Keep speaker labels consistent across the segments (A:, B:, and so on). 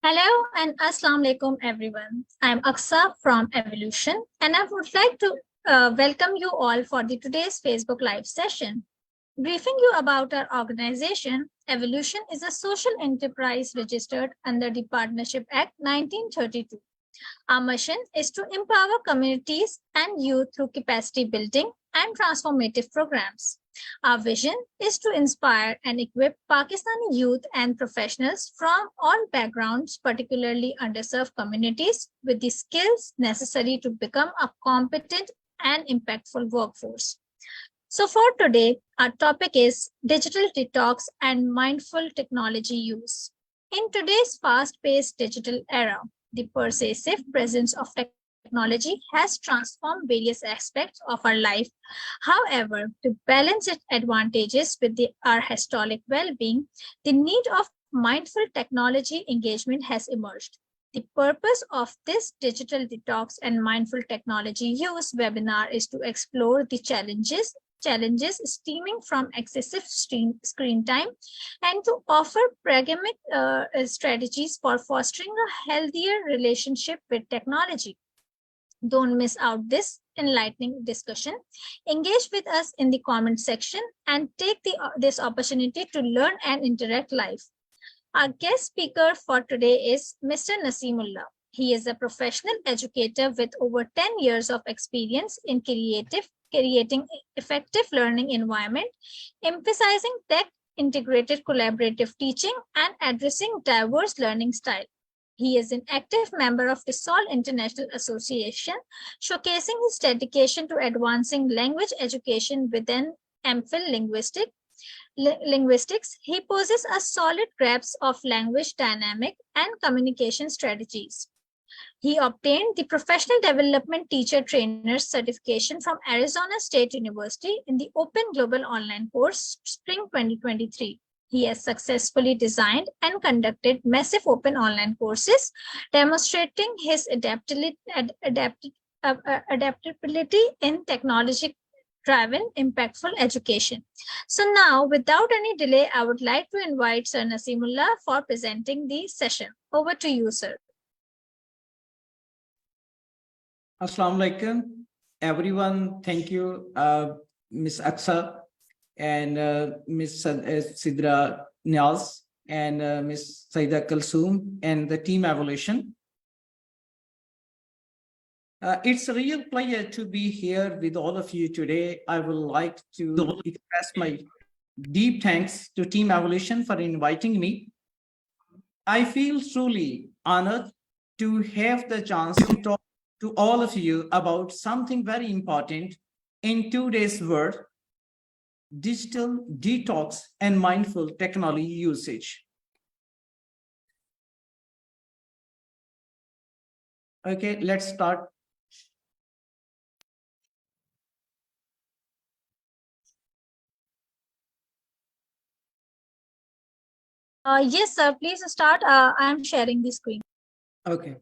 A: Hello and Assalamu alaikum everyone. I'm Aksa from Evolution and I would like to welcome you all for today's Facebook Live session. Briefing you about our organization, Evolution is a social enterprise registered under the Partnership Act 1932. Our mission is to empower communities and youth through capacity building and transformative programs. Our vision is to inspire and equip Pakistani youth and professionals from all backgrounds, particularly underserved communities, with the skills necessary to become a competent and impactful workforce. So, for today, our topic is digital detox and mindful technology use. In today's fast paced digital era, the pervasive presence of technology has transformed various aspects of our life. However, to balance its advantages with our historic well being, the need of mindful technology engagement has emerged. The purpose of this digital detox and mindful technology use webinar is to explore the challenges stemming from excessive screen time and to offer pragmatic strategies for fostering a healthier relationship with technology. Don't miss out this enlightening discussion. Engage with us in the comment section and take this opportunity to learn and interact live. Our guest speaker for today is Mr. Naseemullah. He is a professional educator with over 10 years of experience in creating effective learning environment, emphasizing tech integrated collaborative teaching and addressing diverse learning style. He is an active member of the Sol International Association, showcasing his dedication to advancing language education within MPhil linguistics. He possesses a solid grasp of language dynamic and communication strategies. He obtained the Professional Development Teacher Trainer certification from Arizona State University in the Open Global Online course, Spring 2023. He has successfully designed and conducted massive open online courses, demonstrating his adaptability in technology-driven, impactful education. So now, without any delay, I would like to invite Sir Naseemullah for presenting the session. Over to you, sir.
B: Assalamu alaikum, everyone. Thank you, Ms. Aksa and Ms. Sidra Niaz and Ms. Saida Kalsoom and the team Evolution. It's a real pleasure to be here with all of you today. I would like to express my deep thanks to Team Evolution for inviting me. I feel truly honored to have the chance to talk to all of you about something very important in today's world: digital detox and mindful technology usage. Okay, let's start.
A: Yes, sir. Please start. I am sharing the screen.
B: Okay.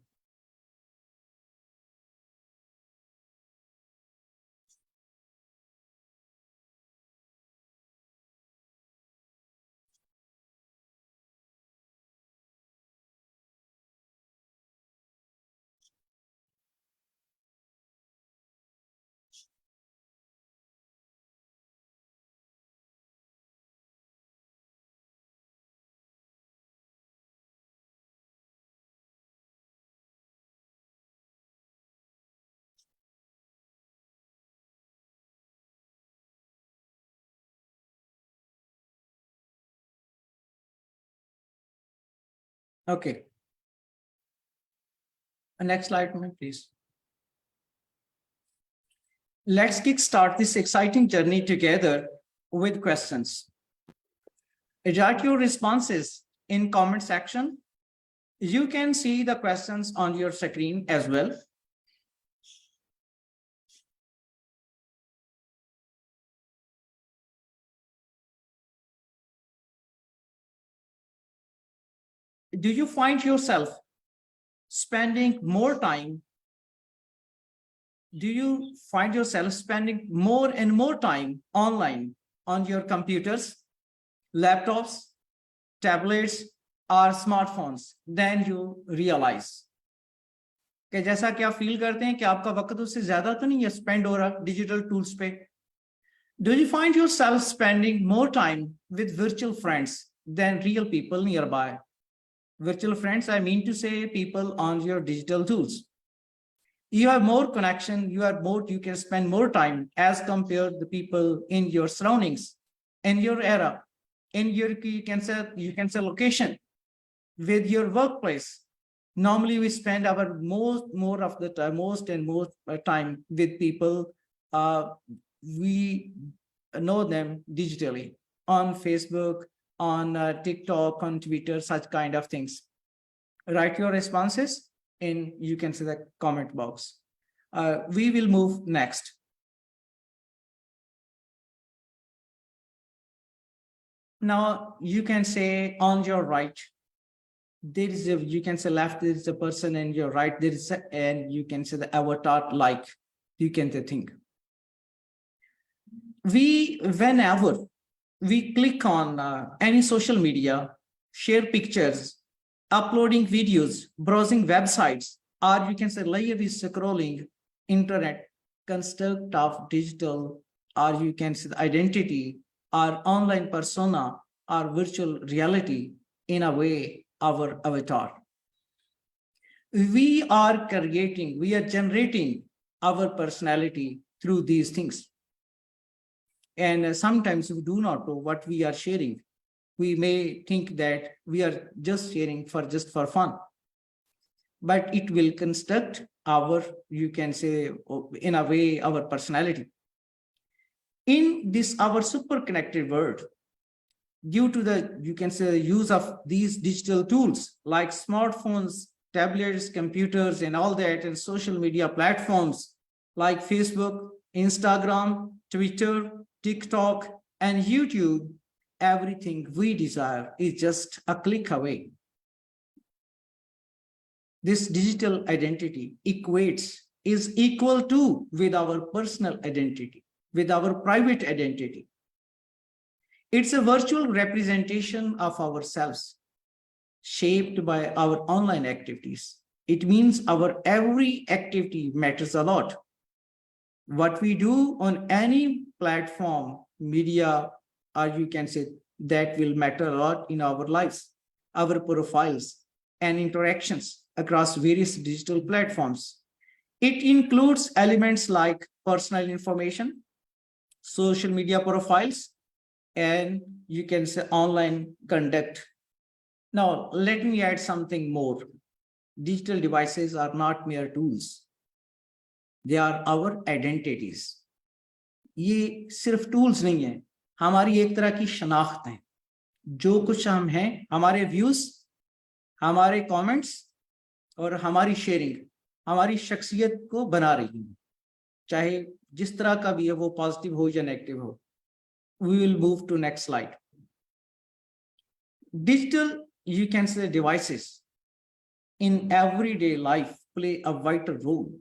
B: Okay. Next slide, please. Let's kickstart this exciting journey together with questions. Write your responses in comment section. You can see the questions on your screen as well. Do you find yourself spending more time? Do you find yourself spending more and more time online on your computers, laptops, tablets, our smartphones, then you realize कि जैसा कि आप feel करते हैं कि आपका वक्त उससे ज्यादा तो नहीं है स्पेंड हो रहा डिजिटल टूल्स पे. Do you find yourself spending more time with virtual friends than real people nearby? Virtual friends, I mean to say people on your digital tools. You have more connection, you can spend more time as compared to the people in your surroundings, in your era, in your, you can say location, with your workplace. Normally we spend our more of the time, most time with people we know them digitally on Facebook, on TikTok, on Twitter, such kind of things. Write your responses in, you can see the comment box. We will move next. Now you can say on your right, there is a, you can say left, there is a person, and your right, there is a, and you can say the avatar like, you can think. Whenever we click on any social media, share pictures, uploading videos, browsing websites, or you can say live scrolling internet, construct of digital, or you can say the identity, or online persona, or virtual reality, in a way, our avatar. We are generating our personality through these things. And sometimes we do not know what we are sharing. We may think that we are just sharing just for fun, but it will construct our, you can say, in a way, our personality. In this, our super connected world, due to the, you can say, use of these digital tools like smartphones, tablets, computers, and all that, and social media platforms like Facebook, Instagram, Twitter, TikTok, and YouTube, everything we desire is just a click away. This digital identity is equal to with our personal identity, with our private identity. It's a virtual representation of ourselves, shaped by our online activities. It means our every activity matters a lot. What we do on any platform, media, or you can say that will matter a lot in our lives, our profiles and interactions across various digital platforms. It includes elements like personal information, social media profiles, and you can say online conduct. Now, let me add something more. Digital devices are not mere tools. They are our identities. ये सिर्फ tools नहीं है, हमारी एक तरह की शनाख्त है. जो कुछ हम हैं, हमारे व्यूज, हमारे कमेंट्स और हमारी शेयरिंग हमारी शख्सियत को बना रही है, चाहे जिस तरह का भी है, वो पॉजिटिव हो या नेगेटिव हो. We will move to next slide. Digital, you can say, devices in everyday life play a vital role.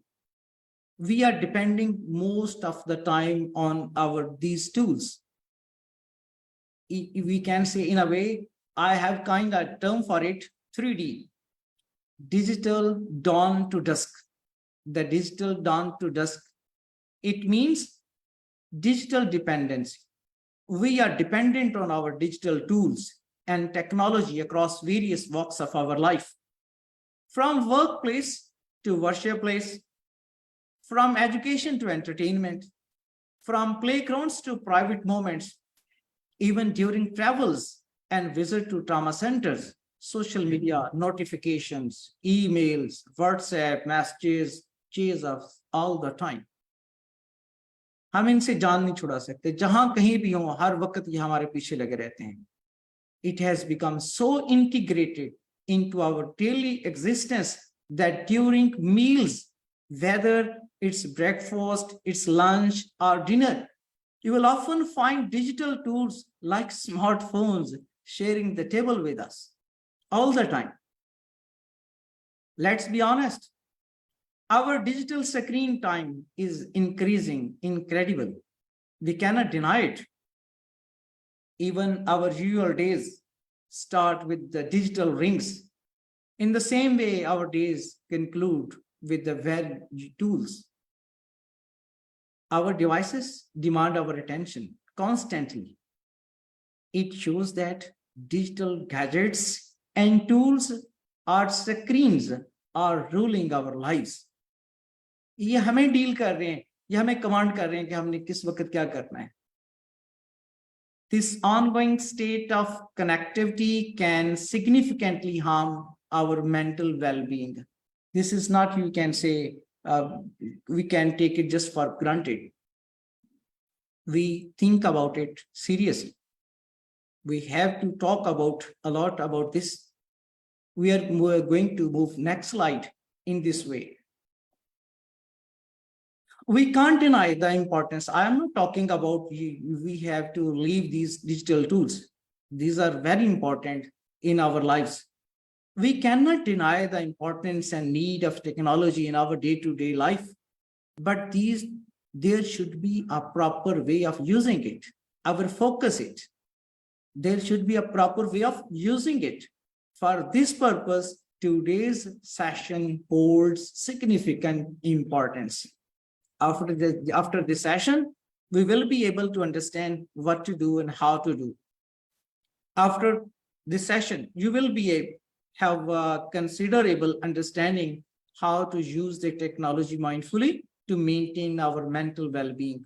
B: We are depending most of the time on these tools. We can say, in a way, I have kind of term for it, 3D, digital dawn to dusk. The digital dawn to dusk, it means digital dependency. We are dependent on our digital tools and technology across various walks of our life, from workplace to workplace, from education to entertainment, from playgrounds to private moments, even during travels and visit to trauma centers, social media, notifications, emails, WhatsApp messages, chase us all the time. हम इनसे जान नहीं छुड़ा सकते, जहां कहीं भी हो, हर वक्त ये हमारे पीछे लगे रहते हैं. It has become so integrated into our daily existence that during meals, whether it's breakfast, it's lunch, or dinner, you will often find digital tools like smartphones sharing the table with us all the time. Let's be honest. Our digital screen time is increasing incredibly. We cannot deny it. Even our usual days, start with the digital rings. In the same way, our days conclude with the very tools. Our devices demand our attention constantly. It shows that digital gadgets and tools or screens are ruling our lives. ये हमें deal कर रहे हैं, ये हमें command कर रहे हैं कि हमने किस वक्त क्या करना है. This ongoing state of connectivity can significantly harm our mental well-being. This is not, you can say, we can take it just for granted. We think about it seriously. We have to talk about a lot about this. We are going to move next slide in this way. We can't deny the importance. I am not talking about we have to leave these digital tools. These are very important in our lives. We cannot deny the importance and need of technology in our day-to-day life, but there should be a proper way of using it. Our focus it. There should be a proper way of using it. For this purpose, today's session holds significant importance. After this session, we will be able to understand what to do and how to do. After this session, you will have a considerable understanding how to use the technology mindfully to maintain our mental well-being.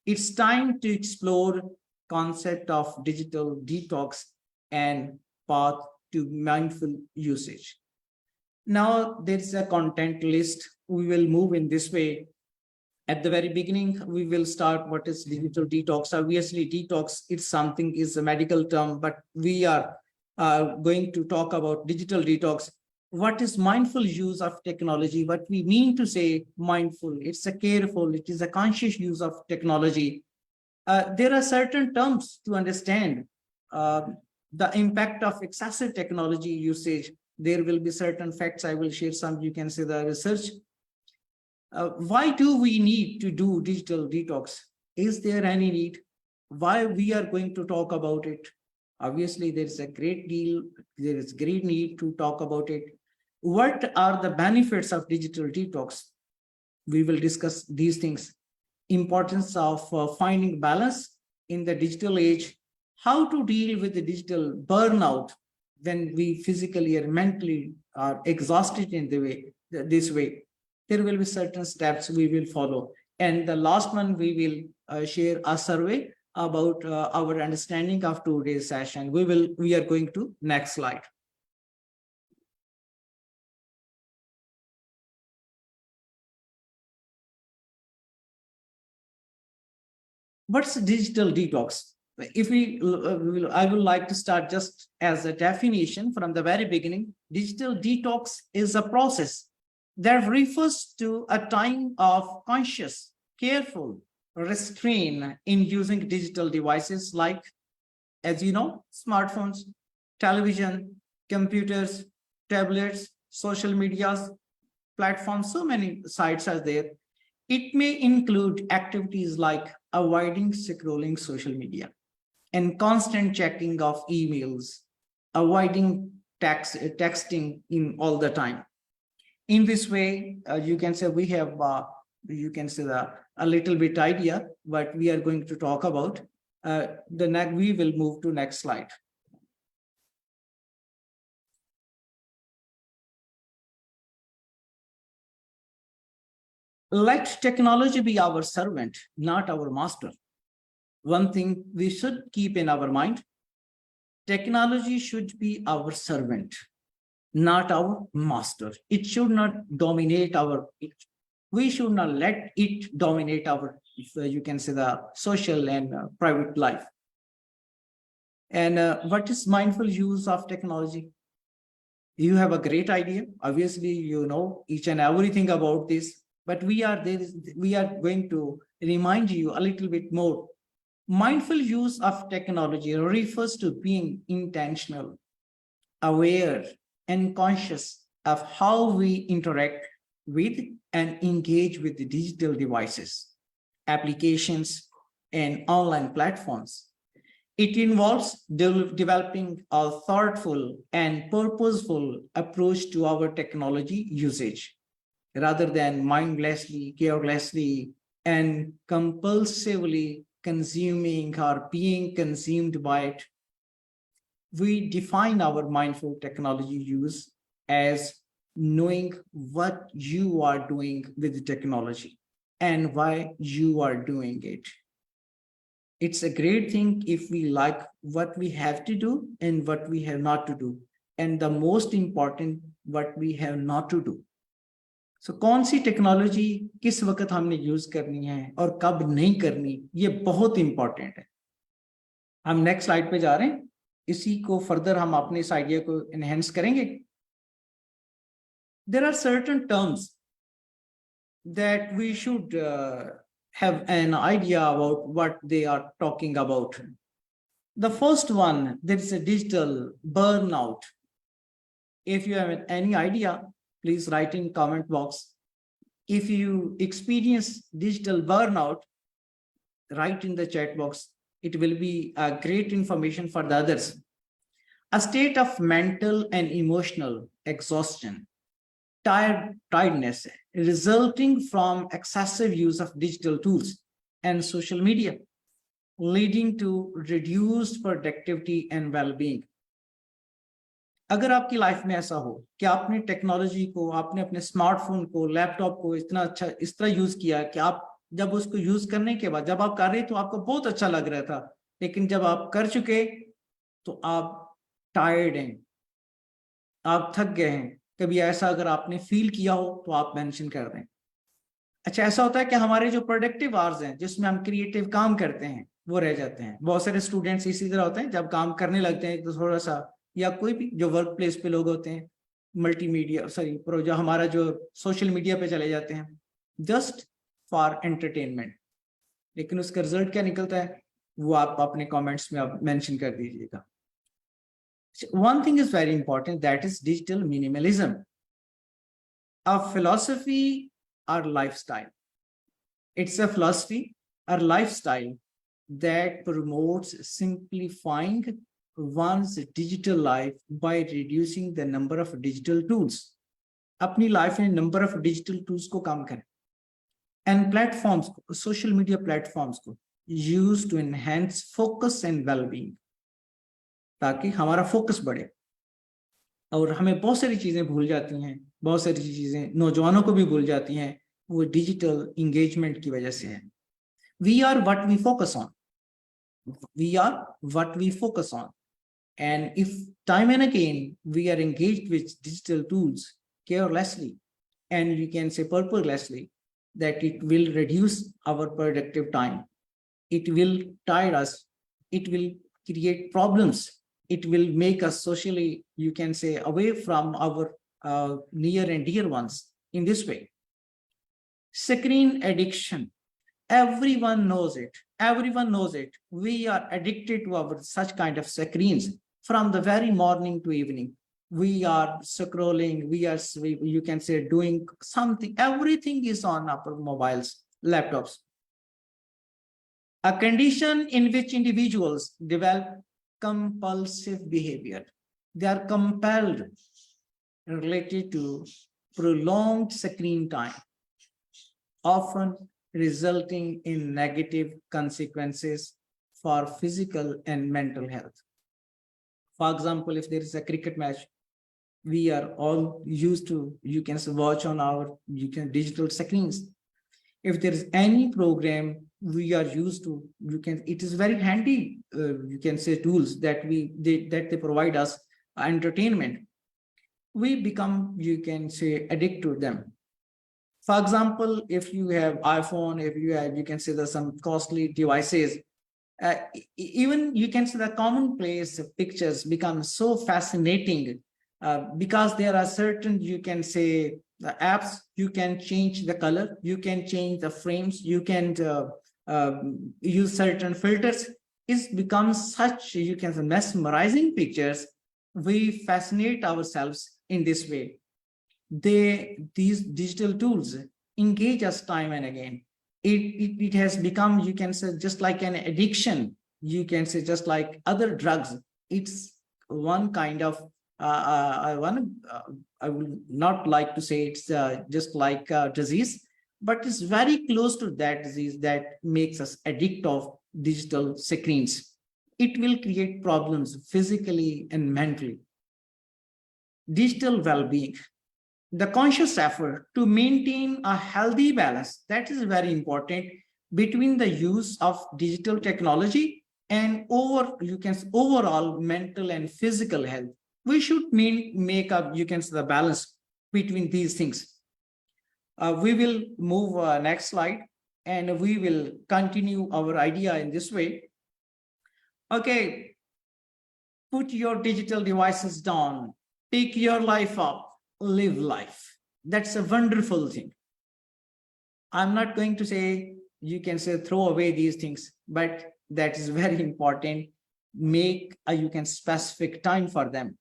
B: It's time to explore concept of digital detox and path to mindful usage. Now there's a content list. We will move in this way. At the very beginning, we will start what is digital detox. Obviously, detox is a medical term, but we are going to talk about digital detox. What is mindful use of technology? What we mean to say mindful, it's a careful, it is a conscious use of technology. There are certain terms to understand the impact of excessive technology usage. There will be certain facts. I will share some, you can see the research. Why do we need to do digital detox? Is there any need? Why we are going to talk about it? Obviously, there is great need to talk about it. What are the benefits of digital detox? We will discuss these things. Importance of finding balance in the digital age, how to deal with the digital burnout when we physically or mentally are exhausted in this way. There will be certain steps we will follow. And the last one, we will share a survey about our understanding of today's session. We are going to next slide. What's digital detox? If I would like to start just as a definition from the very beginning. Digital detox is a process that refers to a time of conscious, careful restraint in using digital devices like, as you know, smartphones, television, computers, tablets, social medias, platforms, so many sites are there. It may include activities like avoiding scrolling social media and constant checking of emails, avoiding texting in all the time. In this way, you can say we have, you can say a little bit idea what we are going to talk about. We will move to next slide. Let technology be our servant, not our master. One thing we should keep in our mind, technology should be our servant, not our master. It should not dominate we should not let it dominate our, you can say, the social and private life. And what is mindful use of technology? You have a great idea. Obviously, you know each and everything about this, but we are going to remind you a little bit more. Mindful use of technology refers to being intentional, aware, and conscious of how we interact with and engage with the digital devices, applications, and online platforms. It involves developing a thoughtful and purposeful approach to our technology usage rather than mindlessly, carelessly, and compulsively consuming or being consumed by it. We define our mindful technology use as knowing what you are doing with the technology and why you are doing it. It's a great thing if we like what we have to do and what we have not to do. And the most important, what we have not to do. So कौन सी technology किस वक्त हमने use करनी है और कब नहीं करनी, ये बहुत इंपॉर्टेंट है. हम नेक्स्ट स्लाइड पे जा रहे हैं. इसी को फर्दर हम अपने इस आइडिया को एनहेंस करेंगे. There are certain terms that we should have an idea about what they are talking about. The first one, there is a digital burnout. If you have any idea, please write in comment box. If you experience digital burnout, write in the chat box. It will be a great information for the others. A state of mental and emotional exhaustion, tiredness resulting from excessive use of digital tools and social media, leading to reduced productivity and well-being. अगर आपकी life में ऐसा हो कि आपने technology को, आपने अपने स्मार्टफोन को, लैपटॉप को इतना अच्छा इस तरह यूज किया कि आप जब उसको यूज करने के बाद जब आप कर रहे तो आपको बहुत अच्छा लग रहा था, लेकिन जब आप कर चुके तो आप टायर्ड हैं, आप थक गए हैं. कभी ऐसा अगर आपने फील किया हो तो आप मेंशन कर दें. अच्छा, ऐसा होता है कि हमारे जो प्रोडक्टिव आवर्स हैं जिसमें हम क्रिएटिव काम करते हैं वो रह जाते हैं. बहुत सारे स्टूडेंट्स इसी तरह होते हैं, जब काम करने लगते हैं तो थोड़ा सा, या कोई भी जो वर्क प्लेस पे लोग होते हैं, मल्टीमीडिया जो हमारा जो सोशल मीडिया पे चले जाते हैं जस्ट फॉर एंटरटेनमेंट, लेकिन उसका रिजल्ट क्या निकलता है वो आप अपने कमेंट्स में आप मेंशन कर दीजिएगा. One thing is very important, that is digital minimalism, a philosophy or lifestyle. It's a philosophy or lifestyle that promotes simplifying one's digital life by reducing the number of digital tools. अपनी life में number of digital tools को कम करें and platforms को, social media platforms को use to enhance focus and wellbeing, ताकि हमारा focus बढ़े. और हमें बहुत सारी चीजें भूल जाती हैं, बहुत सारी चीजें नौजवानों को भी भूल जाती हैं, वो डिजिटल इंगेजमेंट की वजह से है. We are what we focus on, we are what we focus on. And if time and again we are engaged with digital tools carelessly, and you can say purposely, that it will reduce our productive time, it will tire us, it will create problems, it will make us socially, you can say, away from our near and dear ones in this way. Screen addiction, everyone knows it, everyone knows it. We are addicted to our such kind of screens from the very morning to evening. We are scrolling, we are, you can say, doing something, everything is on our mobiles, laptops. A condition in which individuals develop compulsive behavior. They are compelled related to prolonged screen time, often resulting in negative consequences for physical and mental health. For example, if there is a cricket match, we are all used to, you can watch on our digital screens. If there is any program we are used to, it is very handy, you can say, tools that they provide us entertainment. We become, you can say, addicted to them. For example, if you have iPhone, if you have, you can say, there's some costly devices, even you can see the commonplace pictures become so fascinating because there are certain, you can say, the apps, you can change the color, you can change the frames, you can use certain filters. It becomes such, you can say, mesmerizing pictures. We fascinate ourselves in this way. These digital tools engage us time and again. It has become, you can say, just like an addiction you can say just like other drugs, it's one kind of I would not like to say it's just like a disease, but it's very close to that disease that makes us addict of digital screens. It will create problems physically and mentally. Digital well-being, the conscious effort to maintain a healthy balance, that is very important, between the use of digital technology and overall mental and physical health. We should make up the balance between these things. We will move next slide, and we will continue our idea in this way. Okay, put your digital devices down, pick your life up, live life. That's a wonderful thing. I'm not going to say throw away these things, but that is very important. Make a specific time for them.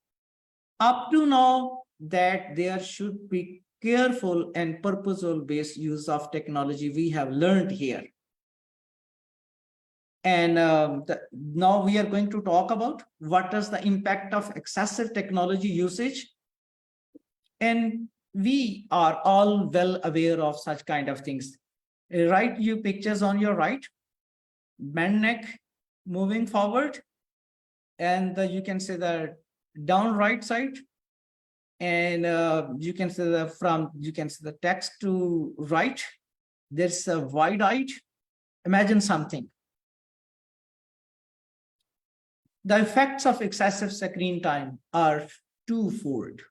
B: Up to now, that there should be careful and purposeful based use of technology we have learned here. And now we are going to talk about what is the impact of excessive technology usage. And we are all well aware of such kind of things. Right, you pictures on your right, bend neck moving forward, and you can say the down right side, and you can see the text to right, there's a wide-eyed. Imagine something. The effects of excessive screen time are twofold.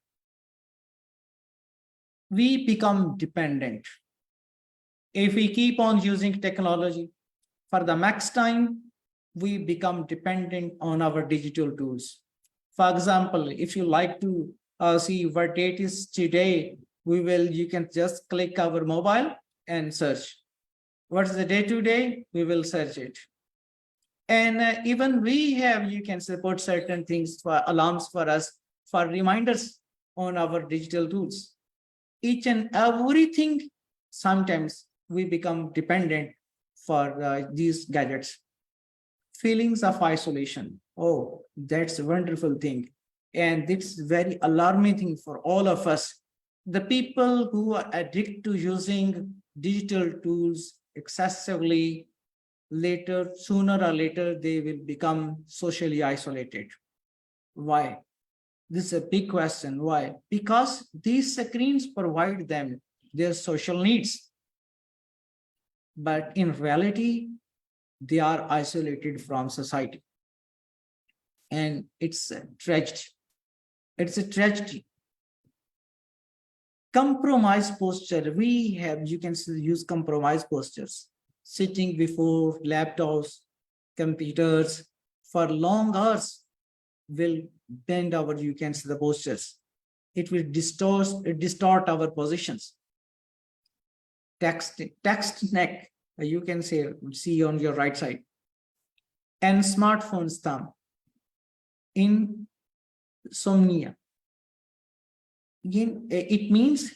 B: We become dependent. If we keep on using technology for the max time, we become dependent on our digital tools. For example, if you like to see what date is today, you can just click our mobile and search. What's the day today? We will search it. And even we have, support certain things for alarms for us, for reminders on our digital tools. Each and everything, sometimes we become dependent for these gadgets. Feelings of isolation. Oh, that's a wonderful thing. And it's very alarming thing for all of us. The people who are addicted to using digital tools excessively, sooner or later, they will become socially isolated. Why? This is a big question. Why? Because these screens provide them their social needs. But in reality, they are isolated from society. And it's a tragedy. It's a tragedy. Compromised posture. We have, use compromised postures. Sitting before laptops, computers for long hours will bend our, the postures. It will distort our positions. Text neck, see on your right side. And smartphone's thumb. Insomnia. Again, it means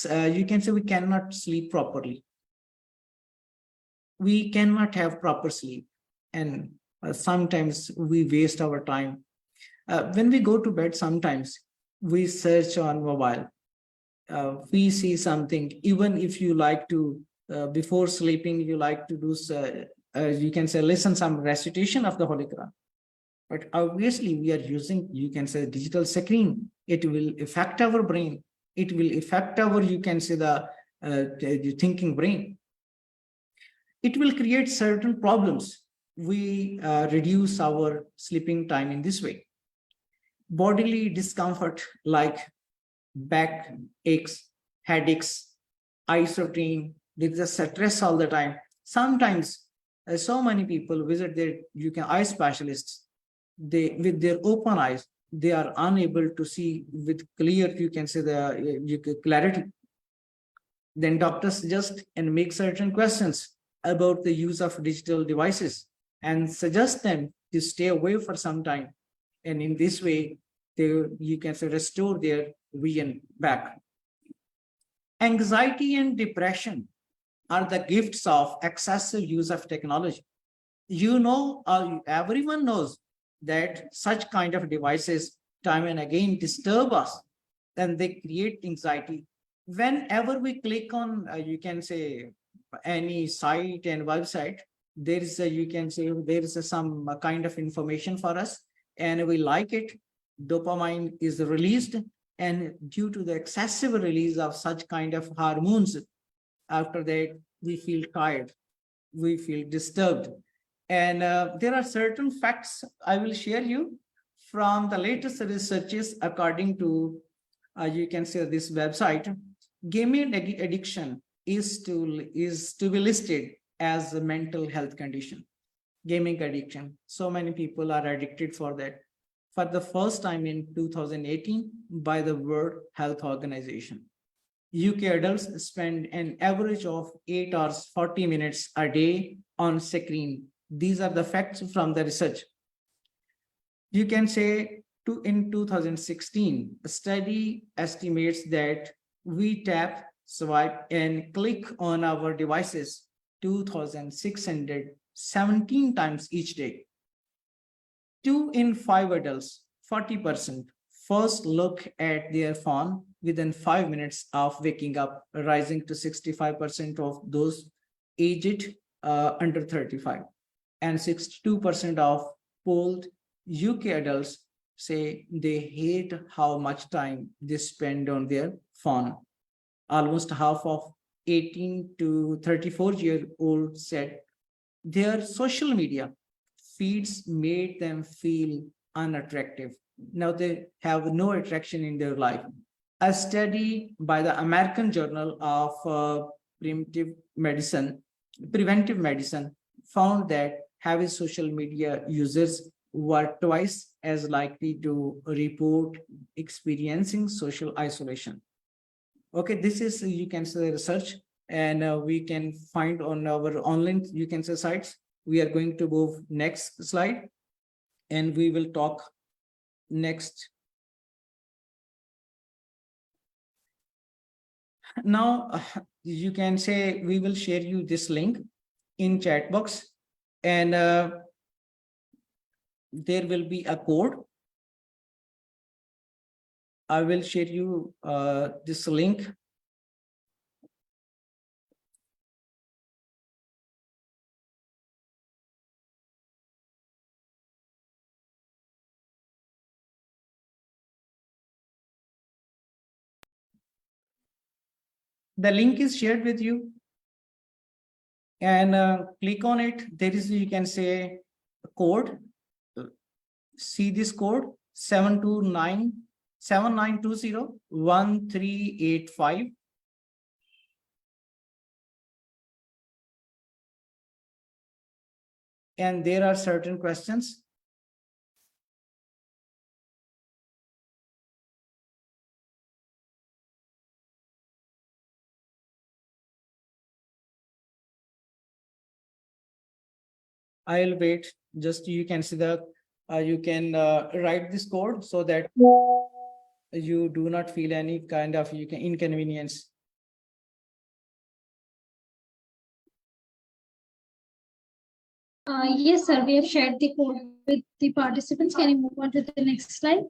B: we cannot sleep properly. We cannot have proper sleep, and sometimes we waste our time. When we go to bed, sometimes we search on mobile. We see something, even if you like to, before sleeping, you like to do, listen some recitation of the Holy Quran. But obviously we are using, digital screen. It will affect our brain. It will affect our, the thinking brain. It will create certain problems. We reduce our sleeping time in this way. Bodily discomfort like back aches, headaches, eye strain, with the stress all the time. Sometimes so many people visit their eye specialists. They, with their open eyes, they are unable to see with clear, clarity. Then doctors suggest and make certain questions about the use of digital devices and suggest them to stay away for some time. And in this way, they, restore their vision back. Anxiety and depression are the gifts of excessive use of technology. Everyone knows that such kind of devices time and again disturb us, and they create anxiety. Whenever we click on, you can say, any site and website, there is a, you can say, there is some kind of information for us, and we like it. Dopamine is released, and due to the excessive release of such kind of hormones, after that we feel tired, we feel disturbed. And there are certain facts I will share you from the latest researches according to, you can say, this website. Gaming addiction is to be listed as a mental health condition. Gaming addiction. So many people are addicted for that. For the first time in 2018 by the World Health Organization. UK adults spend an average of 8 hours 40 minutes a day on screen. These are the facts from the research. You can say in 2016, a study estimates that we tap, swipe, and click on our devices 2,617 times each day. 2 in 5 adults, 40%, first look at their phone within 5 minutes of waking up, rising to 65% of those aged under 35. And 62% of polled UK adults say they hate how much time they spend on their phone. Almost half of 18 to 34-year-old said their social media feeds made them feel unattractive. Now they have no attraction in their life. A study by the American Journal of Preventive Medicine found that heavy social media users were twice as likely to report experiencing social isolation. Okay, this is, you can say, research, and we can find on our online, you can say, sites. We are going to move next slide, and we will talk next. Now, you can say we will share you this link in chat box, and there will be a code. I will share you this link. The link is shared with you, and click on it. There is, you can say, a code. See this code 729-7920-1385. And there are certain questions. I'll wait. Just, you can see the, you can write this code so that you do not feel any kind of, you can, inconvenience.
A: Yes, sir. We have shared the code with the participants. Can you move on to the next slide?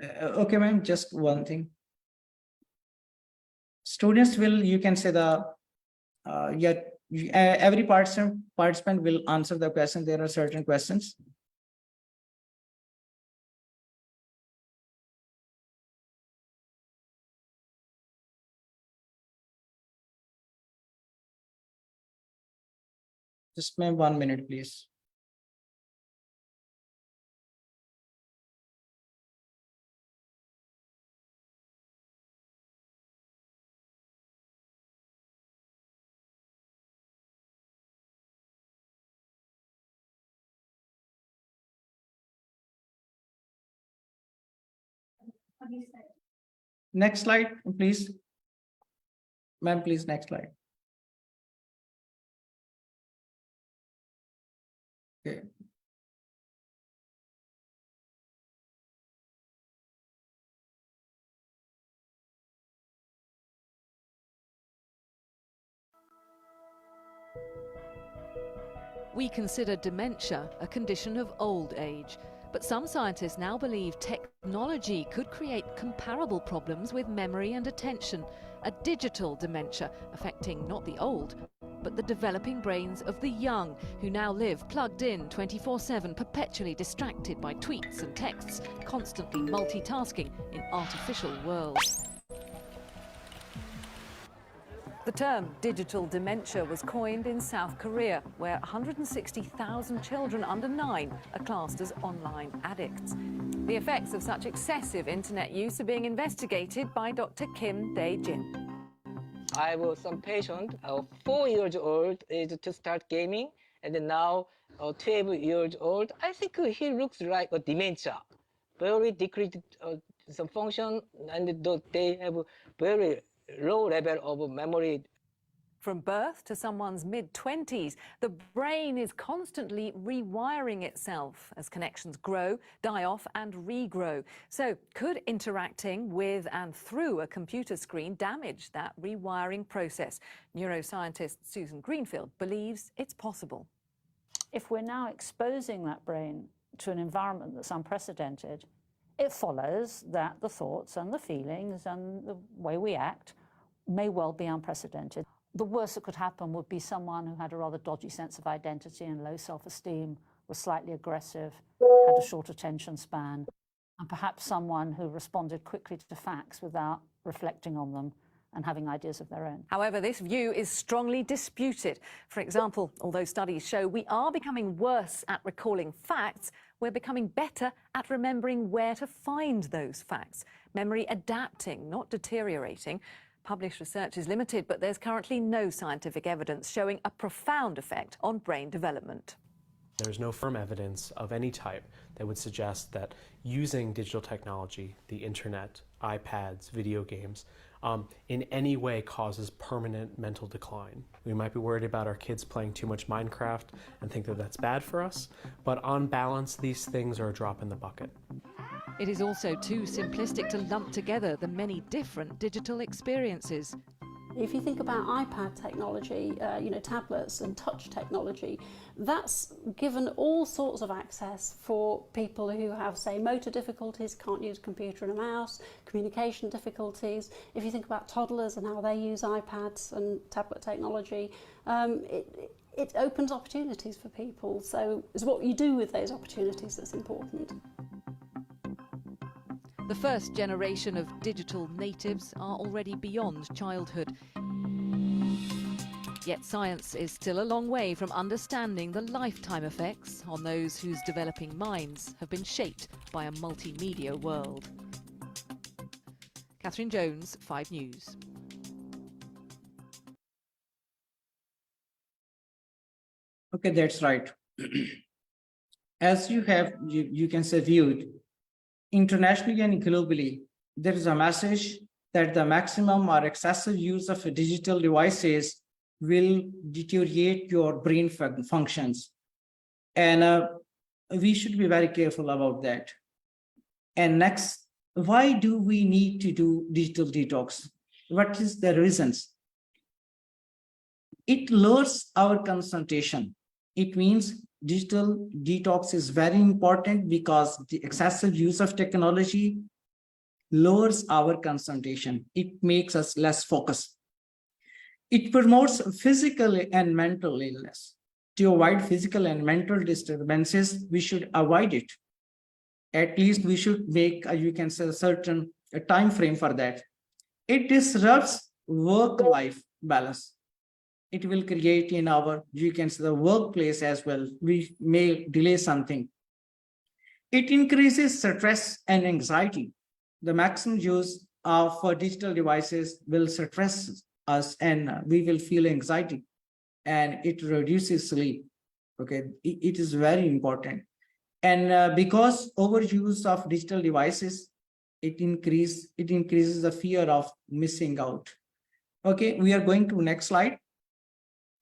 B: Okay, ma'am, just one thing. Students will, you can say, the every participant will answer the question. There are certain questions. Just, ma'am, 1 minute, please. Next slide, please. Ma'am, please, next slide. Okay.
C: We consider dementia a condition of old age, but some scientists now believe technology could create comparable problems with memory and attention, a digital dementia affecting not the old, but the developing brains of the young, who now live plugged in 24/7, perpetually distracted by tweets and texts, constantly multitasking in artificial worlds. The term digital dementia was coined in South Korea, where 160,000 children under 9 are classed as online addicts. The effects of such excessive internet use are being investigated by Dr. Kim Dae-jin.
D: I have some patient, 4 years old, is to start gaming, and then now 12 years old. I think he looks like a dementia, very decreased some function, and they have very low level of memory.
C: From birth to someone's mid-20s, the brain is constantly rewiring itself as connections grow, die off and regrow. So could interacting with and through a computer screen damage that rewiring process? Neuroscientist Susan Greenfield believes it's possible.
E: If we're now exposing that brain to an environment that's unprecedented, it follows that the thoughts and the feelings and the way we act may well be unprecedented. The worst that could happen would be someone who had a rather dodgy sense of identity and low self-esteem, was slightly aggressive, had a short attention span, and perhaps someone who responded quickly to facts without reflecting on them and having ideas of their own.
C: However, this view is strongly disputed. For example, although studies show we are becoming worse at recalling facts, we're becoming better at remembering where to find those facts. Memory adapting, not deteriorating. Published research is limited, but there's currently no scientific evidence showing a profound effect on brain development.
F: There's no firm evidence of any type that would suggest that using digital technology, the internet, iPads, video games, in any way causes permanent mental decline. We might be worried about our kids playing too much Minecraft and think that that's bad for us, but on balance, these things are a drop in the bucket.
C: It is also too simplistic to lump together the many different digital experiences.
G: If you think about iPad technology, tablets and touch technology, that's given all sorts of access for people who have, say, motor difficulties, can't use a computer and a mouse, communication difficulties. If you think about toddlers and how they use iPads and tablet technology, it opens opportunities for people. So it's what you do with those opportunities that's important.
C: The first generation of digital natives are already beyond childhood. Yet science is still a long way from understanding the lifetime effects on those whose developing minds have been shaped by a multimedia world. Catherine Jones, 5 News.
B: Okay, that's right. As you can say viewed, internationally and globally, there is a message that the maximum or excessive use of digital devices will deteriorate your brain functions. And we should be very careful about that. And next, why do we need to do digital detox? What is the reasons? It lowers our concentration. It means digital detox is very important because the excessive use of technology lowers our concentration. It makes us less focused. It promotes physical and mental illness. To avoid physical and mental disturbances, we should avoid it. At least we should make, you can say, a time frame for that. It disrupts work-life balance. It will create in our, you can say, the workplace as well. We may delay something. It increases stress and anxiety. The maximum use of digital devices will stress us and we will feel anxiety, and it reduces sleep. Okay, it is very important. And because overuse of digital devices, it increases the fear of missing out. Okay, we are going to next slide.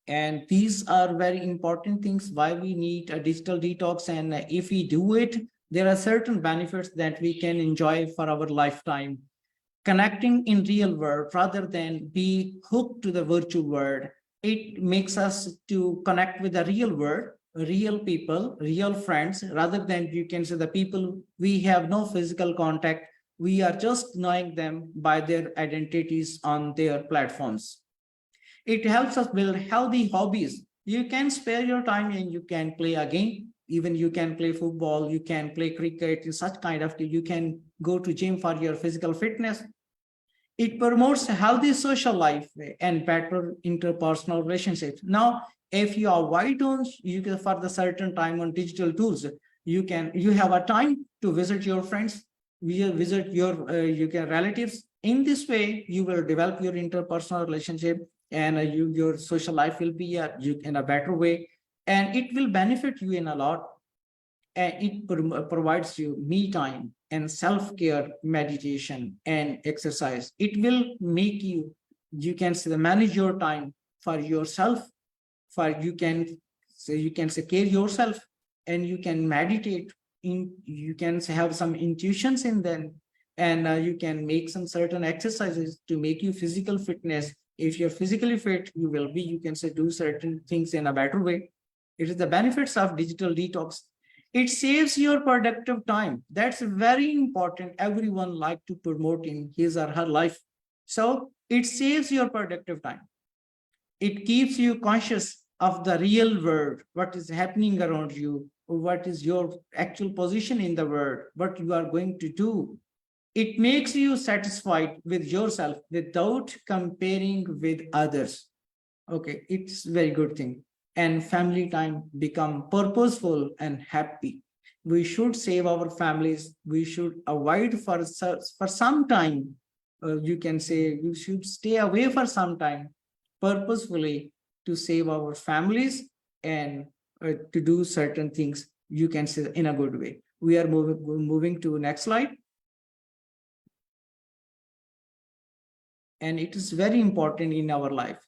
B: And these are very important things why we need a digital detox. And if we do it, there are certain benefits that we can enjoy for our lifetime. Connecting in real world rather than be hooked to the virtual world. It makes us to connect with the real world real people, real friends, rather than you can say the people we have no physical contact. We are just knowing them by their identities on their platforms. It helps us build healthy hobbies. You can spare your time and you can play a game. Even you can play football, you can play cricket, such kind of, you can go to gym for your physical fitness. It promotes a healthy social life and better interpersonal relationships. Now, if you are wide on, you can for the certain time on digital tools, you have a time to visit your friends, visit your you can relatives. In this way, you will develop your interpersonal relationship, and your social life will be in a better way, and it will benefit you in a lot. And it provides you me time and self-care, meditation and exercise. It will make you can say manage your time for yourself, for you can say care yourself, and you can meditate in, you can have some intuitions in them, and you can make some certain exercises to make you physical fitness. If you're physically fit, you will be, you can say, do certain things in a better way. It is the benefits of digital detox. It saves your productive time. That's very important. Everyone like to promote in his or her life. So it saves your productive time. It keeps you conscious of the real world, what is happening around you, what is your actual position in the world, what you are going to do. It makes you satisfied with yourself without comparing with others. Okay, it's a very good thing. And family time become purposeful and happy. We should save our families. We should avoid for some time. You can say you should stay away for some time purposefully to save our families and to do certain things, you can say, in a good way. We are moving to next slide. And it is very important in our life.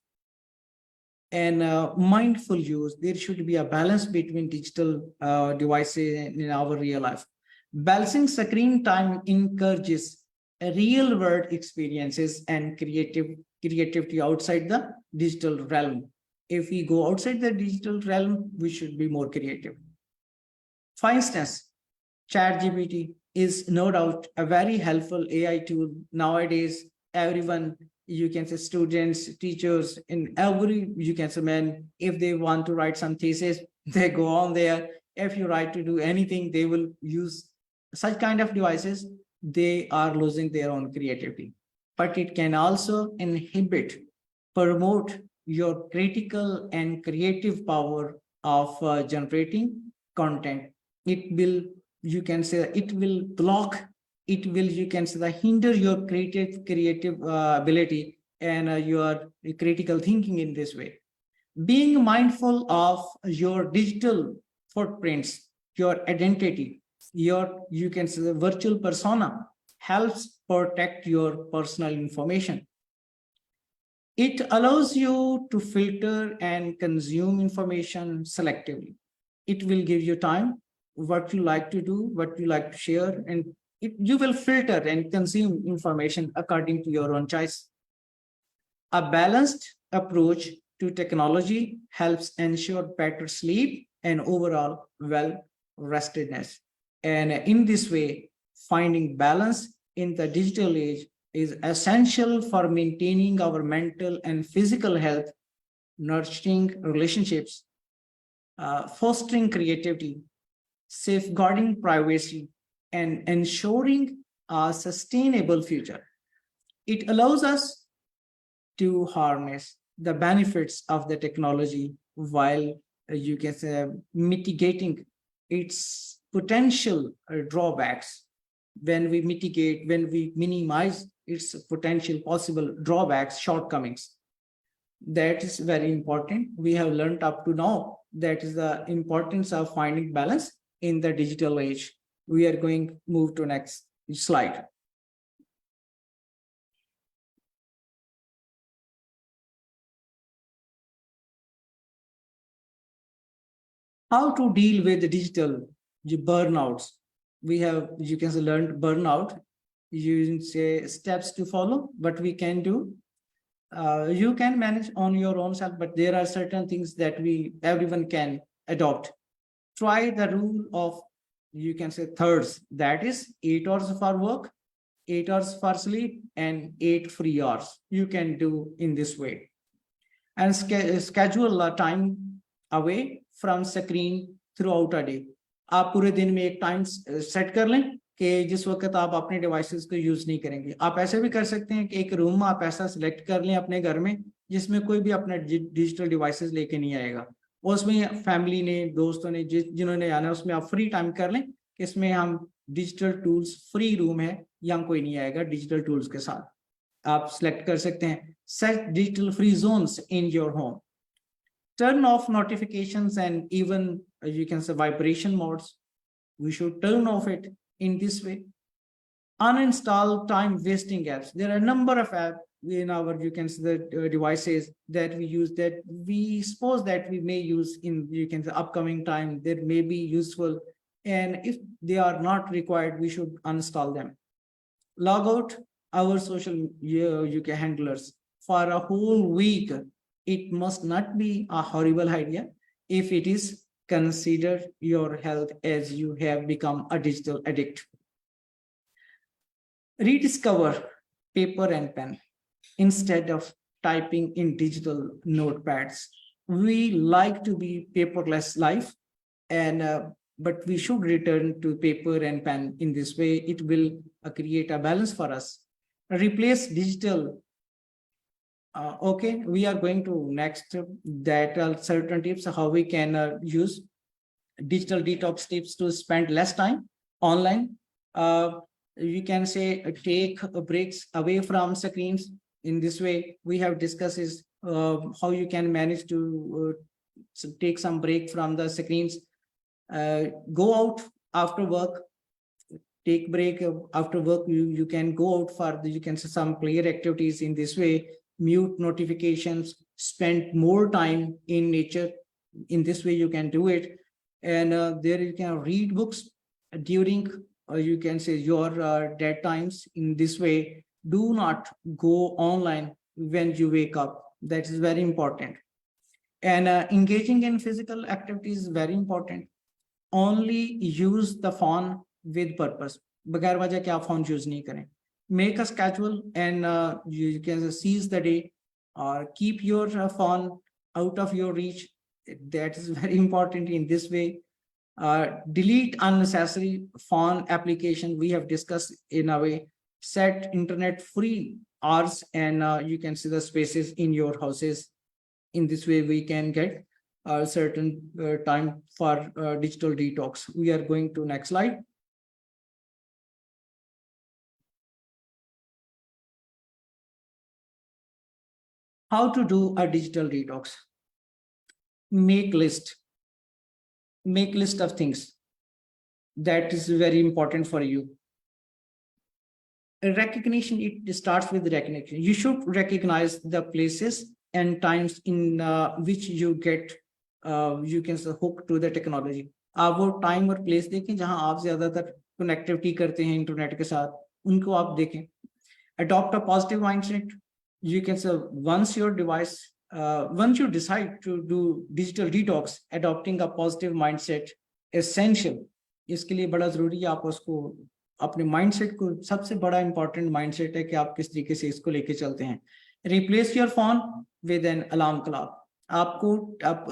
B: And mindful use, there should be a balance between digital devices in our real life. Balancing screen time encourages real world experiences and creativity outside the digital realm. If we go outside the digital realm, we should be more creative. For instance, ChatGPT is no doubt a very helpful AI tool nowadays. Everyone, you can say students, teachers, in every, you can say man, if they want to write some thesis, they go on there. If you write to do anything, they will use such kind of devices. They are losing their own creativity. But it can also inhibit, promote your critical and creative power of generating content. It will, you can say, it will block, it will, you can say, hinder your creative ability and your critical thinking in this way. Being mindful of your digital footprints, your identity, your, you can say, the virtual persona helps protect your personal information. It allows you to filter and consume information selectively. It will give you time, what you like to do, what you like to share, and you will filter and consume information according to your own choice. A balanced approach to technology helps ensure better sleep and overall well-restedness. And in this way, finding balance in the digital age is essential for maintaining our mental and physical health, nurturing relationships, fostering creativity, safeguarding privacy, and ensuring a sustainable future. It allows us to harness the benefits of the technology while you can say mitigating its potential drawbacks. When we mitigate, when we minimize its potential possible drawbacks, shortcomings, that is very important. We have learned up to now that is the importance of finding balance in the digital age. We are going to move to next slide. How to deal with the digital burnouts? We have, you can say, learned burnout. You say steps to follow, what we can do. You can manage on your own self, but there are certain things that everyone can adopt try the rule of, you can say, thirds. That is 8 hours for work, 8 hours for sleep, and 8 free hours. You can do in this way. And schedule a time away from screen throughout a day. आप पूरे दिन में एक time set कर लें कि जिस वक्त आप अपने डिवाइसेस को यूज नहीं करेंगे. आप ऐसे भी कर सकते हैं कि एक रूम आप ऐसा सिलेक्ट कर लें अपने घर में जिसमें कोई भी अपना डिजिटल डिवाइसेस लेके नहीं आएगा. उसमें फैमिली ने, दोस्तों ने, जिन्होंने आना, उसमें आप फ्री टाइम कर लें कि इसमें हम डिजिटल टूल्स, फ्री रूम है, यहाँ कोई नहीं आएगा डिजिटल टूल्स के साथ. आप सिलेक्ट कर सकते हैं. Set digital free zones in your home. Turn off notifications and even you can say vibration modes. We should turn off it in this way. Uninstall time wasting apps. There are a number of apps in our, you can say, the devices that we use that we suppose that we may use in, you can say, upcoming time, that may be useful, and if they are not required, we should uninstall them. Log out our social UK handlers for a whole week. It must not be a horrible idea if it is consider your health as you have become a digital addict. Rediscover paper and pen instead of typing in digital notepads. We like to be paperless life, and but we should return to paper and pen. In this way, it will create a balance for us. Replace digital. Okay, we are going to next that certain tips how we can use digital detox tips to spend less time online. You can say take breaks away from screens. In this way, we have discussed is how you can manage to take some break from the screens. Go out after work. Take break after work. You can go out for the, you can say, some player activities. In this way, mute notifications, spend more time in nature. In this way, you can do it. And there you can read books during, you can say, your dead times. In this way, do not go online when you wake up. That is very important. And engaging in physical activities is very important. Only use the phone with purpose. बगैर वजह के आप phone use नहीं करें. Make a schedule and you can seize the day, or keep your phone out of your reach. That is very important in this way. Delete unnecessary phone application. We have discussed in a way. Set internet free hours, and you can see the spaces in your houses. In this way, we can get a certain time for digital detox. We are going to next slide. How to do a digital detox? Make list of things. That is very important for you. Recognition, it starts with recognition. You should recognize the places and times in which you get, you can say, hooked to the technology. आप वो time और place देखें जहां आप ज्यादातर connectivity करते हैं internet के साथ, उनको आप देखें. Adopt a positive mindset. You can say once your device, once you decide to do digital detox, adopting a positive mindset essential. इसके लिए बड़ा जरूरी है आप उसको अपने माइंडसेट को, सबसे बड़ा इंपॉर्टेंट माइंडसेट है कि आप किस तरीके से इसको लेके चलते हैं. Replace your phone with an alarm clock. आपको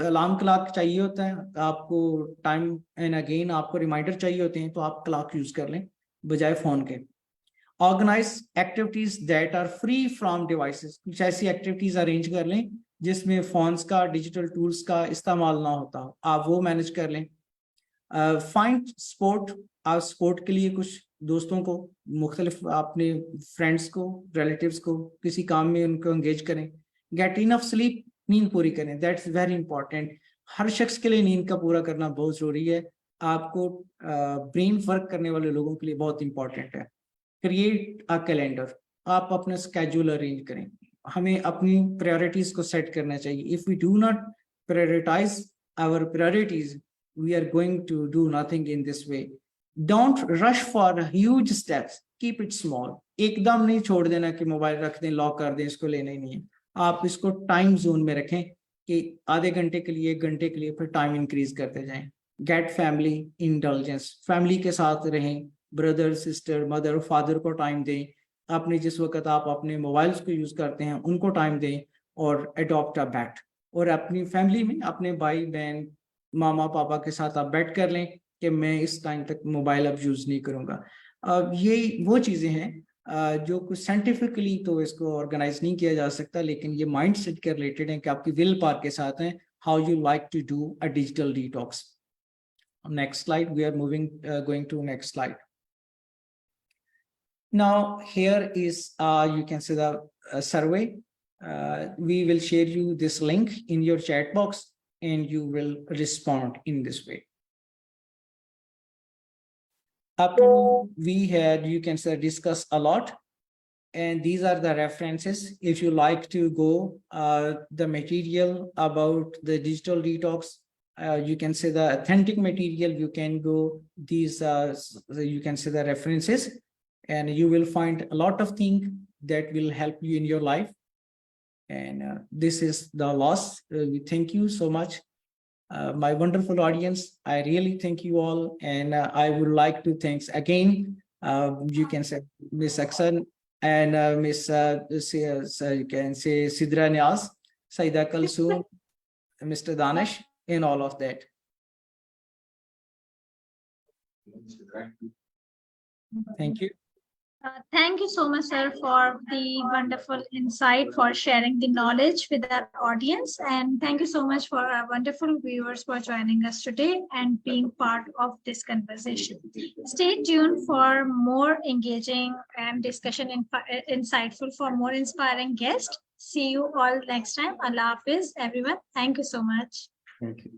B: अलार्म क्लॉक चाहिए होता है, आपको टाइम एंड अगेन आपको रिमाइंडर चाहिए होते हैं, तो आप क्लॉक यूज कर लें बजाय फोन के. Organise activities that are free from devices. कुछ ऐसी एक्टिविटीज अरेंज कर लें जिसमें फोन्स का, डिजिटल टूल्स का इस्तेमाल ना होता हो, आप वो मैनेज कर लें. Find sport. आप स्पोर्ट के लिए कुछ दोस्तों को, मुख्तलिफ अपने फ्रेंड्स को, रिलेटिव्स को किसी काम में उनको एंगेज करें. Get enough sleep. नींद पूरी करें. That's very important. हर शख्स के लिए नींद का पूरा करना बहुत जरूरी है. आपको ब्रेन वर्क करने वाले लोगों के लिए बहुत इंपॉर्टेंट है. Create a calendar. आप अपना स्केड्यूल अरेंज करें. हमें अपनी प्रायोरिटीज को सेट करना चाहिए. If we do not prioritise our priorities, we are going to do nothing in this way. Don't rush for huge steps. Keep it small. एकदम नहीं छोड़ देना कि मोबाइल रख दें, लॉक कर दें, इसको लेना ही नहीं है. आप इसको टाइम जोन में रखें कि आधे घंटे के लिए, 1 घंटे के लिए, फिर टाइम इंक्रीज करते जाएं. गेट फैमिली इंडल्जेंस, फैमिली के साथ रहें, ब्रदर सिस्टर मदर फादर को टाइम दें, अपने जिस वक्त आप अपने मोबाइल्स को यूज़ करते हैं उनको टाइम दें, और अडॉप्ट अ बैट, और अपनी फैमिली में अपने भाई बहन मामा पापा के साथ आप बैठ कर लें कि मैं इस टाइम तक मोबाइल अब यूज़ नहीं करूँगा। ये वो चीज़ें हैं जो कुछ साइंटिफिकली तो इसको ऑर्गेनाइज नहीं किया जा सकता, लेकिन ये माइंड सेट के रिलेटेड है कि आपकी विल पावर के साथ हैं, how you like to do a digital detox. Next slide, we are moving, going to next slide. Now here is, you can see the survey. We will share you this link in your chat box and you will respond in this way. Up to we had, you can say, discuss a lot. And these are the references. If you like to go the material about the digital detox, you can say the authentic material, you can go these, you can say the references, and you will find a lot of things that will help you in your life. And this is the loss. We thank you so much. My wonderful audience, I really thank you all. And I would like to thanks again, you can say Ms. Aksan, and Miss you can say Sidra Niaz, Saida Kalsoon, Mr. Danish, and all of that. Thank you.
A: Thank you so much, sir, for the wonderful insight, for sharing the knowledge with our audience. And thank you so much for our wonderful viewers for joining us today and being part of this conversation. Stay tuned for more engaging and discussion insightful, for more inspiring guests. See you all next time. Allah Hafiz, everyone. Thank you so much.
B: Thank you.